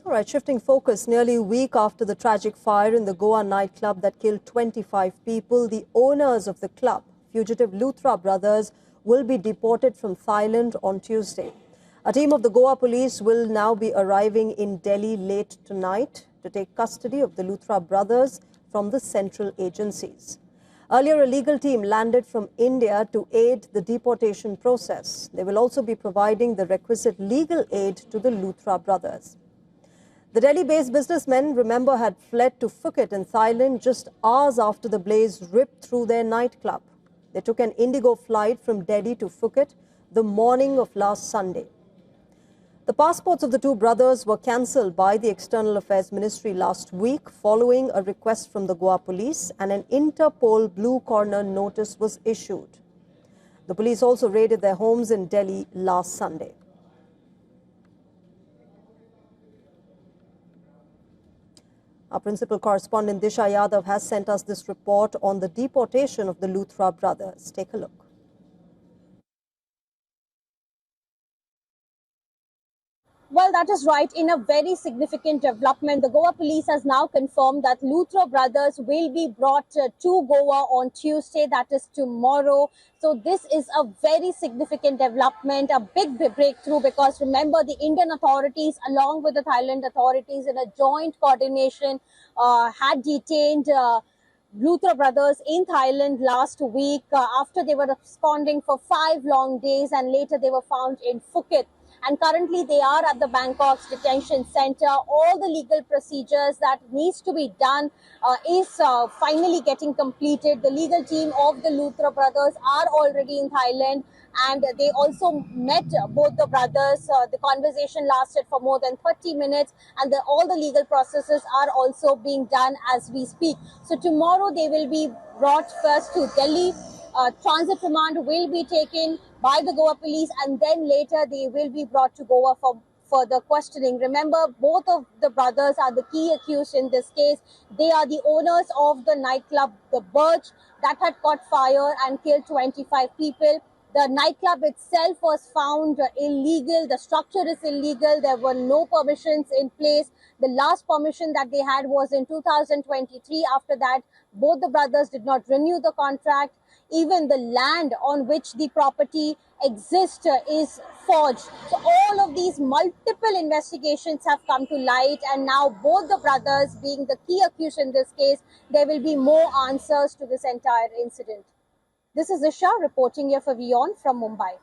All right, shifting focus, nearly a week after the tragic fire in the Goa nightclub that killed 25 people, the owners of the club, fugitive Luthra brothers, will be deported from Thailand on Tuesday. A team of the Goa police will now be arriving in Delhi late tonight to take custody of the Luthra brothers from the central agencies. Earlier, a legal team landed from India to aid the deportation process. They will also be providing the requisite legal aid to the Luthra brothers. The Delhi-based businessmen, remember, had fled to Phuket in Thailand just hours after the blaze ripped through their nightclub. They took an Indigo flight from Delhi to Phuket the morning of last Sunday. The passports of the two brothers were cancelled by the External Affairs Ministry last week following a request from the Goa police, and an Interpol Blue Corner notice was issued. The police also raided their homes in Delhi last Sunday. Our principal correspondent Disha Yadav has sent us this report on the deportation of the Luthra brothers. Take a look. Well, that is right. In a very significant development, the Goa police has now confirmed that Luthra brothers will be brought to Goa on Tuesday, that is tomorrow. So this is a very significant development, a big breakthrough, because remember, the Indian authorities along with the Thailand authorities in a joint coordination had detained Luthra brothers in Thailand last week after they were absconding for 5 long days, and later they were found in Phuket. And currently they are at the Bangkok's detention center. All the legal procedures that needs to be done is finally getting completed. The legal team of the Luthra brothers are already in Thailand, and they also met both the brothers. The conversation lasted for more than 30 minutes, and all the legal processes are also being done as we speak. So tomorrow they will be brought first to Delhi. Transit remand will be taken by the Goa police, and then later they will be brought to Goa for further questioning. Remember, both of the brothers are the key accused in this case. They are the owners of the nightclub, the Birch, that had caught fire and killed 25 people. The nightclub itself was found illegal. The structure is illegal. There were no permissions in place. The last permission that they had was in 2023. After that, both the brothers did not renew the contract. Even the land on which the property exists is forged. So all of these multiple investigations have come to light, and now both the brothers being the key accused in this case, there will be more answers to this entire incident. This is Isha reporting here for WION from Mumbai.